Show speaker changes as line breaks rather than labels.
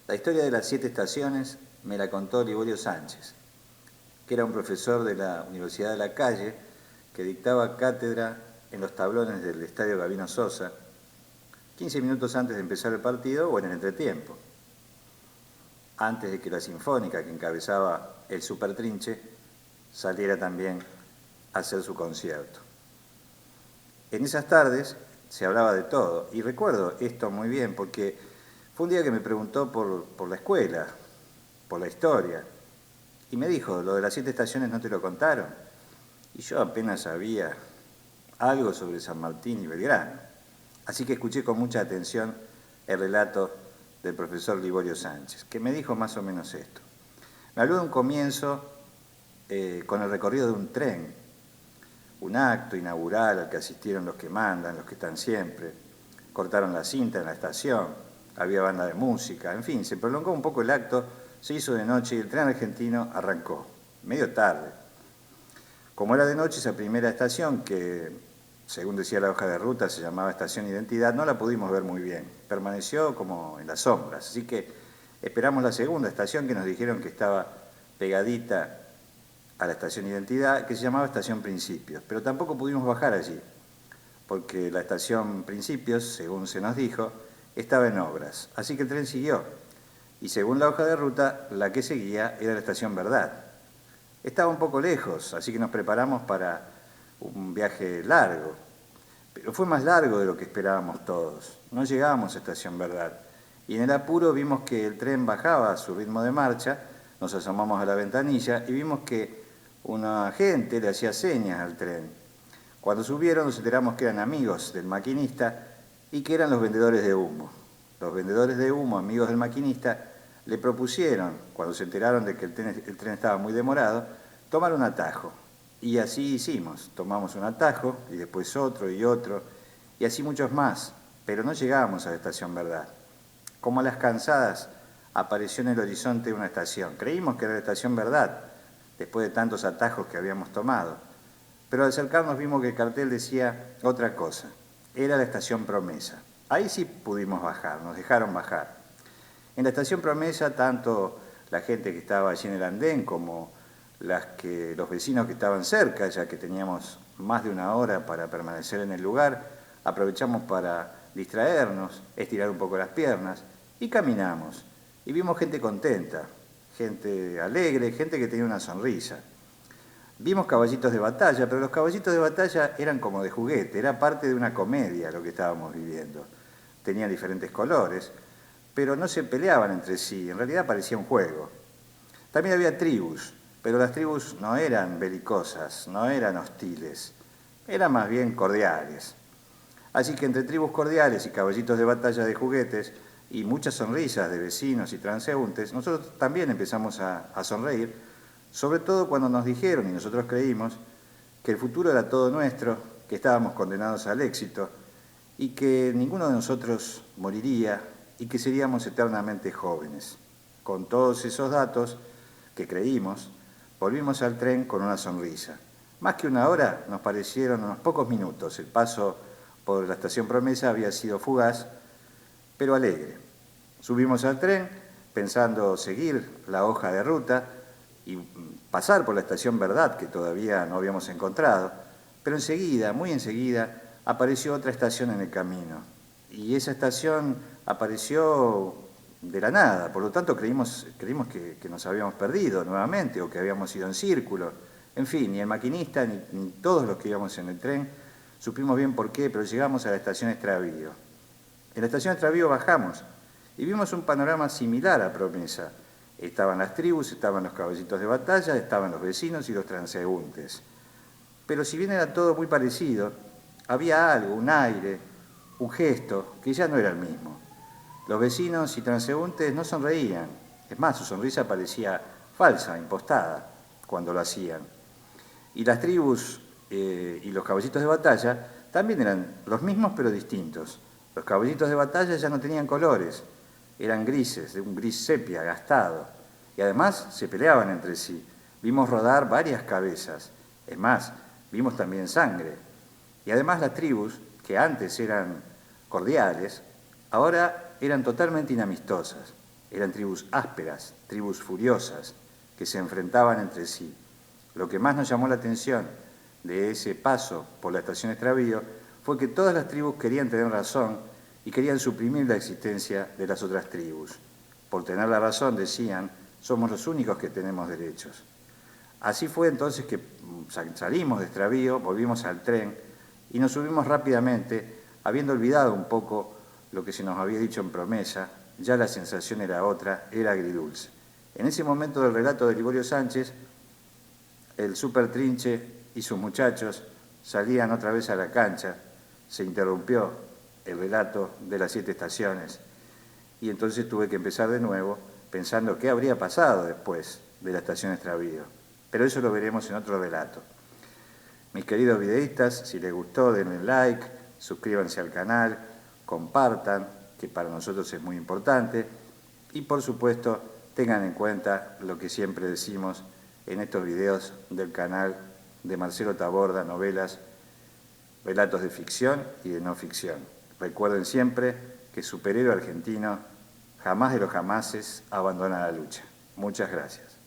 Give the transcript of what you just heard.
La historia de las 7 estaciones me la contó Liborio Sánchez, que era un profesor de la Universidad de La Calle que dictaba cátedra en los tablones del Estadio Gabino Sosa 15 minutos antes de empezar el partido o en el entretiempo, antes de que la Sinfónica, que encabezaba el Supertrinche, saliera también a hacer su concierto. En esas tardes se hablaba de todo, y recuerdo esto muy bien porque fue un día que me preguntó por la escuela, por la historia, y me dijo, lo de las 7 estaciones no te lo contaron. Y yo apenas sabía algo sobre San Martín y Belgrano. Así que escuché con mucha atención el relato del profesor Liborio Sánchez, que me dijo más o menos esto. Me habló de un comienzo con el recorrido de un tren, un acto inaugural al que asistieron los que mandan, los que están siempre. Cortaron la cinta en la estación, había banda de música, en fin, se prolongó un poco el acto, se hizo de noche y el tren argentino arrancó, medio tarde. Como era de noche, esa primera estación, que según decía la hoja de ruta se llamaba Estación Identidad, no la pudimos ver muy bien, permaneció como en las sombras, así que esperamos la segunda estación que nos dijeron que estaba pegadita a la Estación Identidad, que se llamaba Estación Principios, pero tampoco pudimos bajar allí, porque la Estación Principios, según se nos dijo, estaba en obras, así que el tren siguió, y según la hoja de ruta, la que seguía era la Estación Verdad. Estaba un poco lejos, así que nos preparamos para un viaje largo, pero fue más largo de lo que esperábamos todos. No llegábamos a Estación Verdad, y en el apuro vimos que el tren bajaba a su ritmo de marcha, nos asomamos a la ventanilla y vimos que una gente le hacía señas al tren. Cuando subieron nos enteramos que eran amigos del maquinista y que eran los vendedores de humo. Los vendedores de humo, amigos del maquinista, le propusieron, cuando se enteraron de que el tren estaba muy demorado, tomar un atajo. Y así hicimos, tomamos un atajo y después otro y así muchos más, pero no llegamos a la Estación Verdad. Como a las cansadas, apareció en el horizonte una estación. Creímos que era la Estación Verdad, después de tantos atajos que habíamos tomado, pero al acercarnos vimos que el cartel decía otra cosa, era la Estación Promesa. Ahí sí pudimos bajar, nos dejaron bajar. En la Estación Promesa, tanto la gente que estaba allí en el andén como los vecinos que estaban cerca, ya que teníamos más de una hora para permanecer en el lugar, aprovechamos para distraernos, estirar un poco las piernas y caminamos. Y vimos gente contenta, gente alegre, gente que tenía una sonrisa. Vimos caballitos de batalla, pero los caballitos de batalla eran como de juguete, era parte de una comedia lo que estábamos viviendo. Tenían diferentes colores, pero no se peleaban entre sí, en realidad parecía un juego. También había tribus, pero las tribus no eran belicosas, no eran hostiles, eran más bien cordiales. Así que entre tribus cordiales y caballitos de batalla de juguetes y muchas sonrisas de vecinos y transeúntes, nosotros también empezamos a sonreír, sobre todo cuando nos dijeron, y nosotros creímos, que el futuro era todo nuestro, que estábamos condenados al éxito y que ninguno de nosotros moriría y que seríamos eternamente jóvenes. Con todos esos datos que creímos, volvimos al tren con una sonrisa. Más que una hora nos parecieron unos pocos minutos. El paso por la Estación Promesa había sido fugaz, pero alegre. Subimos al tren pensando seguir la hoja de ruta y pasar por la Estación Verdad, que todavía no habíamos encontrado, pero enseguida, muy enseguida, apareció otra estación en el camino. Y esa estación apareció de la nada, por lo tanto creímos que nos habíamos perdido nuevamente o que habíamos ido en círculo. En fin, ni el maquinista ni todos los que íbamos en el tren supimos bien por qué, pero llegamos a la estación Extravío. En la estación Extravío bajamos y vimos un panorama similar a Promesa. Estaban las tribus, estaban los caballitos de batalla, estaban los vecinos y los transeúntes. Pero si bien era todo muy parecido, había algo, un aire, un gesto, que ya no era el mismo. Los vecinos y transeúntes no sonreían, es más, su sonrisa parecía falsa, impostada, cuando lo hacían. Y las tribus y los caballitos de batalla también eran los mismos pero distintos. Los caballitos de batalla ya no tenían colores, eran grises, de un gris sepia, gastado, y además se peleaban entre sí. Vimos rodar varias cabezas, es más, vimos también sangre. Y además las tribus, que antes eran cordiales, ahora eran totalmente inamistosas. Eran tribus ásperas, tribus furiosas, que se enfrentaban entre sí. Lo que más nos llamó la atención de ese paso por la estación Extravío fue que todas las tribus querían tener razón y querían suprimir la existencia de las otras tribus. Por tener la razón, decían, somos los únicos que tenemos derechos. Así fue entonces que salimos de Extravío, volvimos al tren y nos subimos rápidamente, habiendo olvidado un poco lo que se nos había dicho en promesa. Ya la sensación era otra, era agridulce. En ese momento del relato de Liborio Sánchez, el Super Trinche y sus muchachos salían otra vez a la cancha, se interrumpió el relato de las 7 estaciones y entonces tuve que empezar de nuevo pensando qué habría pasado después de la estación Extravío. Pero eso lo veremos en otro relato. Mis queridos videístas, si les gustó denle like, suscríbanse al canal, compartan, que para nosotros es muy importante, y por supuesto tengan en cuenta lo que siempre decimos en estos videos del canal de Marcelo Taborda, novelas, relatos de ficción y de no ficción. Recuerden siempre que Superhéroe Argentino jamás de los jamases abandona la lucha. Muchas gracias.